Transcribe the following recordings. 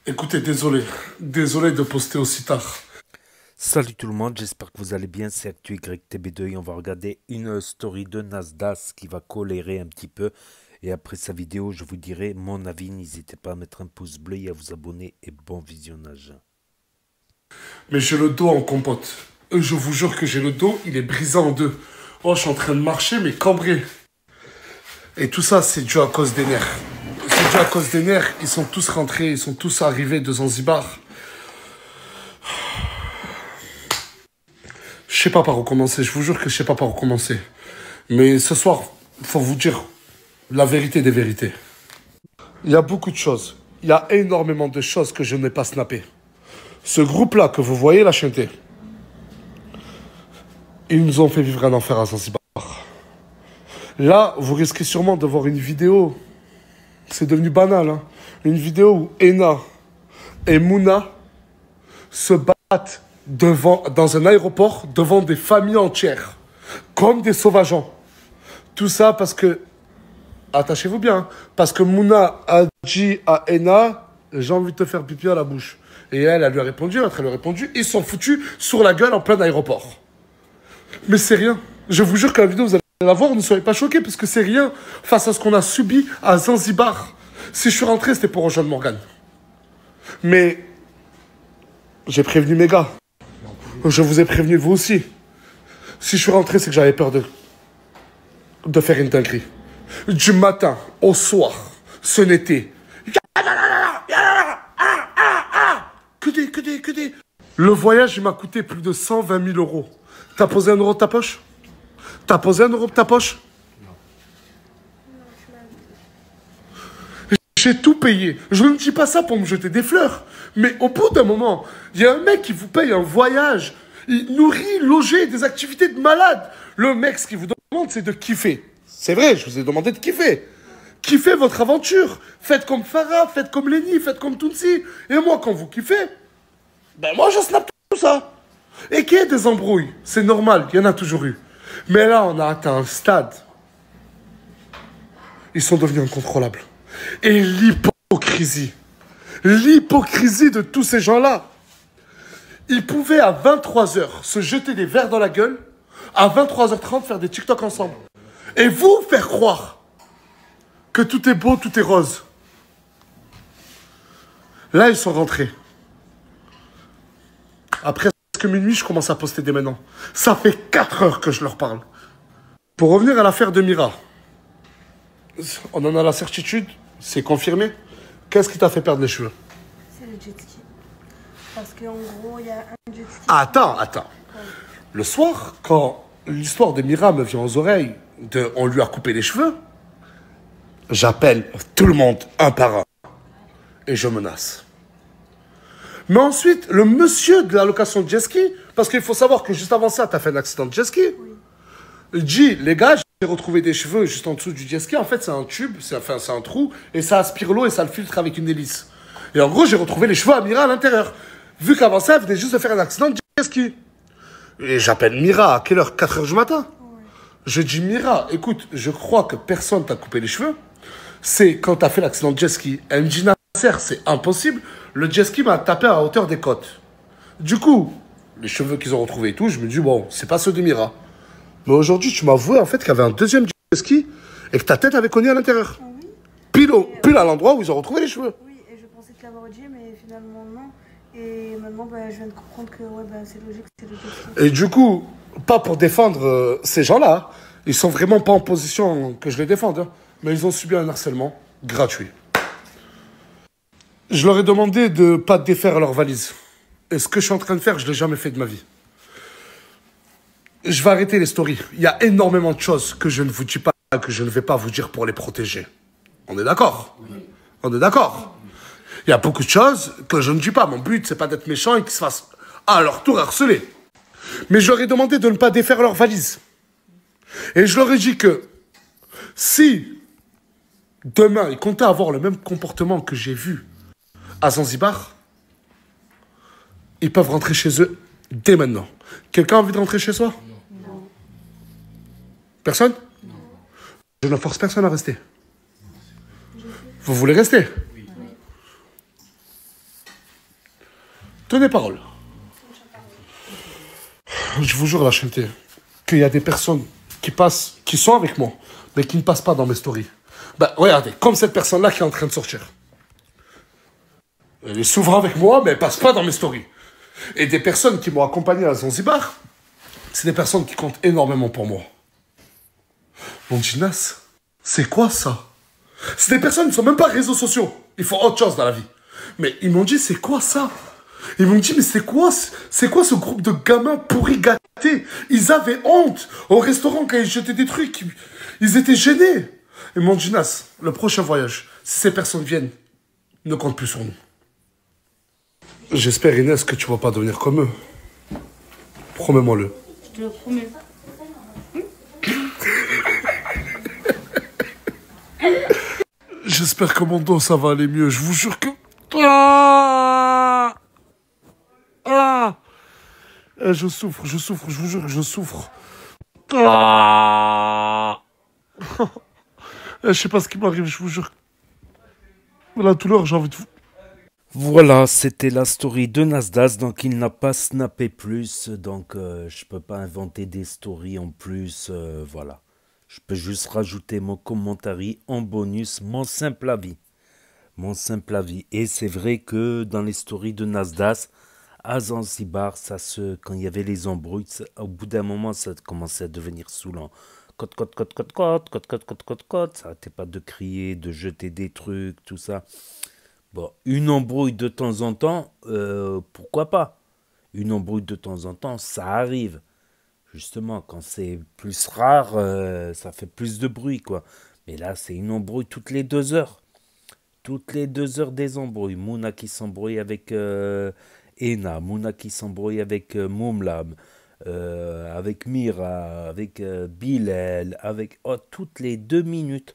Écoutez, désolé de poster aussi tard. Salut tout le monde, j'espère que vous allez bien, c'est ActuYTB2 et on va regarder une story de Nasdaq qui va colérer un petit peu. Et après sa vidéo, je vous dirai mon avis, n'hésitez pas à mettre un pouce bleu et à vous abonner et bon visionnage. Mais j'ai le dos en compote. Je vous jure que j'ai le dos, il est brisé en deux. Oh, je suis en train de marcher, mais cambré. Et tout ça, c'est dû à cause des nerfs. C'est dû à cause des nerfs, ils sont tous rentrés, ils sont tous arrivés de Zanzibar. Je sais pas par où commencer, je vous jure que je sais pas par où commencer. Mais ce soir, faut vous dire la vérité des vérités. Il y a beaucoup de choses. Il y a énormément de choses que je n'ai pas snappées. Ce groupe-là que vous voyez, la Chanté, ils nous ont fait vivre un enfer à Zanzibar. Là, vous risquez sûrement de voir une vidéo. C'est devenu banal, hein. Une vidéo où Ena et Mouna se battent dans un aéroport devant des familles entières. Comme des sauvageons. Tout ça parce que... Attachez-vous bien. Hein, parce que Mouna a dit à Ena, j'ai envie de te faire pipi à la bouche. Et elle lui a répondu, l'autre elle lui a répondu. Ils sont foutus sur la gueule en plein aéroport. Mais c'est rien. Je vous jure que la vidéo, vous allez la voir, ne soyez pas choqués, parce que c'est rien face à ce qu'on a subi à Zanzibar. Si je suis rentré, c'était pour rejoindre Morgane. Mais j'ai prévenu mes gars. Je vous ai prévenu vous aussi. Si je suis rentré, c'est que j'avais peur de faire une dinguerie. Du matin au soir, ce n'était... Que des... Le voyage, il m'a coûté plus de 120 000 euros. T'as posé 1 euro de ta poche? T'as posé 1 euro de ta poche? J'ai tout payé. Je ne dis pas ça pour me jeter des fleurs. Mais au bout d'un moment, il y a un mec qui vous paye un voyage. Il nourrit, loger, des activités de malade. Le mec, ce qu'il vous demande, c'est de kiffer. C'est vrai, je vous ai demandé de kiffer. Kiffez votre aventure. Faites comme Farah, faites comme Lenny, faites comme Tounsi. Et moi, quand vous kiffez, ben moi, je snap tout ça. Et qu'il y ait des embrouilles, c'est normal, il y en a toujours eu. Mais là, on a atteint un stade. Ils sont devenus incontrôlables. Et l'hypocrisie de tous ces gens-là. Ils pouvaient à 23h se jeter des verres dans la gueule, à 23h30 faire des TikTok ensemble. Et vous faire croire que tout est beau, tout est rose. Là, ils sont rentrés. Après minuit, je commence à poster dès maintenant. Ça fait 4 heures que je leur parle. Pour revenir à l'affaire de Mira, on en a la certitude, c'est confirmé. Qu'est-ce qui t'a fait perdre les cheveux? C'est le jet ski. Parce qu'en gros, il y a un jet ski. Attends. Le soir, quand l'histoire de Mira me vient aux oreilles, on lui a coupé les cheveux, j'appelle tout le monde un par un. Et je menace. Mais ensuite, le monsieur de la location de jet ski, parce qu'il faut savoir que juste avant ça, t'as fait un accident de jet ski. Oui. Il dit, les gars, j'ai retrouvé des cheveux juste en dessous du jet ski. En fait, c'est un tube, c'est un trou, et ça aspire l'eau et ça le filtre avec une hélice. Et en gros, j'ai retrouvé les cheveux à Mira à l'intérieur. Vu qu'avant ça, elle venait juste de faire un accident de jet ski. Et j'appelle Mira, à quelle heure? 4 heures du matin. Oui. Je dis, Mira, écoute, je crois que personne t'a coupé les cheveux. C'est quand t'as fait l'accident de jet ski. Elle me dit, Nasser, c'est impossible. Le jet ski m'a tapé à hauteur des côtes. Du coup, les cheveux qu'ils ont retrouvés et tout, je me dis, bon, c'est pas ceux de Mira. Mais aujourd'hui, tu m'as avoué en fait qu'il y avait un deuxième jet ski et que ta tête avait cogné à l'intérieur. Oui. Pile à l'endroit où ils ont retrouvé les cheveux. Oui, et je pensais te l'avoir dit, mais finalement non. Et maintenant, je viens de comprendre que c'est logique, c'est le jet ski. Et du coup, pas pour défendre ces gens-là, ils sont vraiment pas en position que je les défende, hein, mais ils ont subi un harcèlement gratuit. Je leur ai demandé de ne pas défaire leur valise. Et ce que je suis en train de faire, je ne l'ai jamais fait de ma vie. Je vais arrêter les stories. Il y a énormément de choses que je ne vous dis pas, que je ne vais pas vous dire pour les protéger. On est d'accord? Oui. On est d'accord? Il y a beaucoup de choses que je ne dis pas. Mon but, c'est pas d'être méchant et qu'ils se fassent à leur tour harceler. Mais je leur ai demandé de ne pas défaire leur valise. Et je leur ai dit que si demain, ils comptaient avoir le même comportement que j'ai vu à Zanzibar, ils peuvent rentrer chez eux dès maintenant. Quelqu'un a envie de rentrer chez soi? Non. Personne? Non. Je ne force personne à rester. Vous voulez rester? Oui. Tenez parole. Je vous jure, la chanté, qu'il y a des personnes qui passent, qui sont avec moi, mais qui ne passent pas dans mes stories. Ben, regardez, comme cette personne-là qui est en train de sortir. Elle est souvent avec moi, mais elle passe pas dans mes stories. Et des personnes qui m'ont accompagné à Zanzibar, c'est des personnes qui comptent énormément pour moi. Mon Ginas, c'est quoi ça? C'est des personnes qui ne sont même pas réseaux sociaux. Il faut autre chose dans la vie. Mais ils m'ont dit, c'est quoi ça? Ils m'ont dit, mais c'est quoi ce groupe de gamins pourris gâtés? Ils avaient honte au restaurant quand ils jetaient des trucs. Ils étaient gênés. Et mon Ginas, le prochain voyage, si ces personnes viennent, ne compte plus sur nous. J'espère, Inès, que tu vas pas devenir comme eux. Promets-moi-le. Je te le promets. J'espère que mon dos, ça va aller mieux. Je vous jure que... Ah, ah. Je souffre, je vous jure que je souffre. Ah. Je sais pas ce qui m'arrive, je vous jure. La douleur, j'ai envie de vous... Voilà, c'était la story de Nasdaq, donc il n'a pas snappé plus, donc je peux pas inventer des stories en plus, voilà. Je peux juste rajouter mon commentaire en bonus, mon simple avis. Mon simple avis. Et c'est vrai que dans les stories de Nasdaq, à Zanzibar, quand il y avait les embrouilles, au bout d'un moment, ça commençait à devenir saoulant. Cote, cote, cote, cote, cote, cote, cote, cote, cote, cote, ça n'arrêtait pas de crier, de jeter des trucs, tout ça. Bon, une embrouille de temps en temps, pourquoi pas? Une embrouille de temps en temps, ça arrive. Justement, quand c'est plus rare, ça fait plus de bruit, quoi. Mais là, c'est une embrouille toutes les 2 heures. Toutes les 2 heures des embrouilles. Mouna qui s'embrouille avec Ena, Mouna qui s'embrouille avec Moumlam, avec Mira, avec Bilal, avec... Oh, toutes les 2 minutes.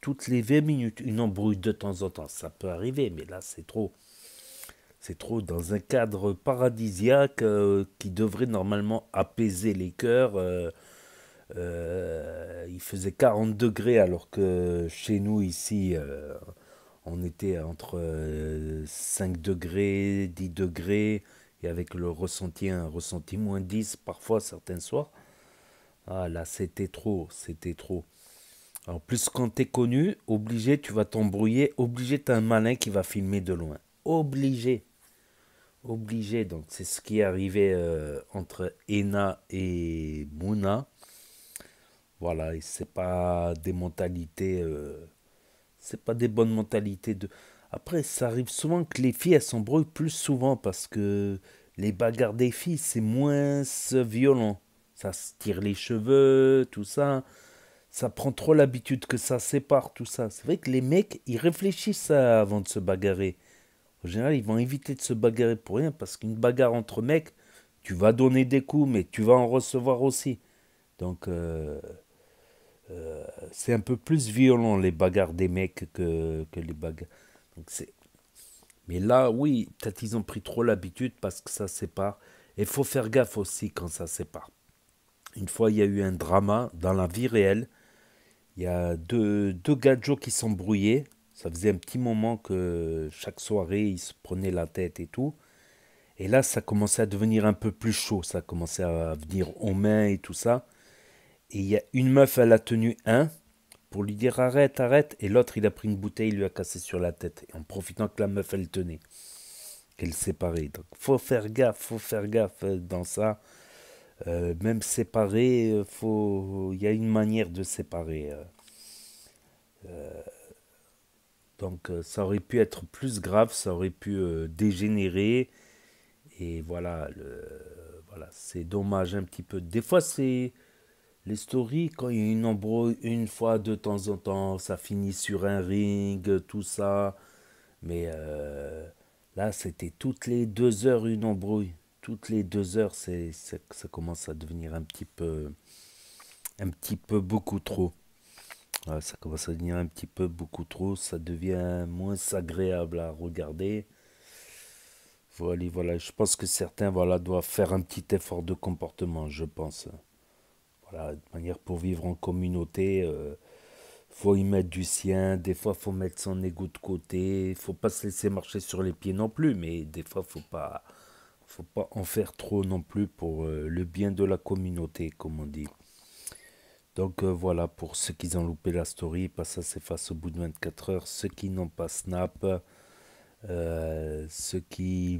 Toutes les 20 minutes, une embrouille de temps en temps. Ça peut arriver, mais là, c'est trop. C'est trop dans un cadre paradisiaque qui devrait normalement apaiser les cœurs. Il faisait 40 degrés alors que chez nous ici, on était entre 5 degrés, 10 degrés, et avec un ressenti moins 10 parfois certains soirs. Ah là, c'était trop, c'était trop. En plus, quand t'es connu, obligé, tu vas t'embrouiller. Obligé, t'as un malin qui va filmer de loin. Obligé. Obligé. Donc, c'est ce qui est arrivé entre Ena et Mouna. Voilà, et c'est pas des mentalités... c'est pas des bonnes mentalités de... Après, ça arrive souvent que les filles, elles s'embrouillent plus souvent parce que les bagarres des filles, c'est moins violent. Ça se tire les cheveux, tout ça. Ça prend trop l'habitude que ça sépare, tout ça. C'est vrai que les mecs, ils réfléchissent avant de se bagarrer. En général, ils vont éviter de se bagarrer pour rien, parce qu'une bagarre entre mecs, tu vas donner des coups, mais tu vas en recevoir aussi. Donc, c'est un peu plus violent, les bagarres des mecs, que les bagarres. Donc, mais là, oui, peut-être ils ont pris trop l'habitude, parce que ça sépare. Et il faut faire gaffe aussi quand ça sépare. Une fois, il y a eu un drama dans la vie réelle. Il y a deux gadgets qui s'embrouillaient. Ça faisait un petit moment que chaque soirée, ils se prenaient la tête et tout. Et là, ça commençait à devenir un peu plus chaud. Ça commençait à venir aux mains et tout ça. Et il y a une meuf, elle a tenu un pour lui dire arrête, arrête. Et l'autre, il a pris une bouteille, il lui a cassé sur la tête. En profitant que la meuf, elle tenait. Qu'elle séparait. Donc, faut faire gaffe dans ça. Même séparé, il y a une manière de séparer. Donc ça aurait pu être plus grave, ça aurait pu dégénérer. Et voilà, voilà, c'est dommage un petit peu. Des fois, c'est les stories, quand il y a une embrouille, une fois de temps en temps, ça finit sur un ring, tout ça. Mais là, c'était toutes les 2 heures une embrouille. Toutes les 2 heures, ça commence à devenir un petit peu beaucoup trop. Ouais, ça commence à devenir un petit peu beaucoup trop. Ça devient moins agréable à regarder. Voilà, voilà. Je pense que certains, voilà, doivent faire un petit effort de comportement, je pense. Voilà, de manière pour vivre en communauté, faut y mettre du sien, des fois faut mettre son ego de côté, faut pas se laisser marcher sur les pieds non plus, mais des fois faut pas en faire trop non plus pour le bien de la communauté, comme on dit. Donc voilà, pour ceux qui ont loupé la story, bah, ça s'efface au bout de 24 heures. Ceux qui n'ont pas Snap, ceux qui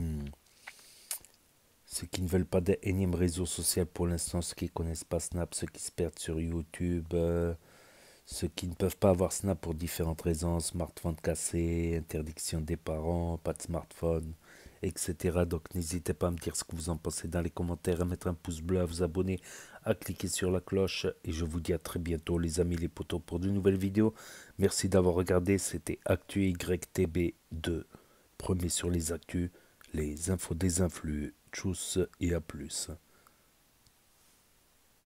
ne veulent pas d'énième réseau social pour l'instant, ceux qui ne connaissent pas Snap, ceux qui se perdent sur YouTube, ceux qui ne peuvent pas avoir Snap pour différentes raisons, smartphone cassé, interdiction des parents, pas de smartphone, etc. Donc n'hésitez pas à me dire ce que vous en pensez dans les commentaires, à mettre un pouce bleu, à vous abonner, à cliquer sur la cloche. Et je vous dis à très bientôt les amis, les potos, pour de nouvelles vidéos. Merci d'avoir regardé, c'était Actu YTB2, premier sur les actus, les infos des influx. Tchuss et à plus.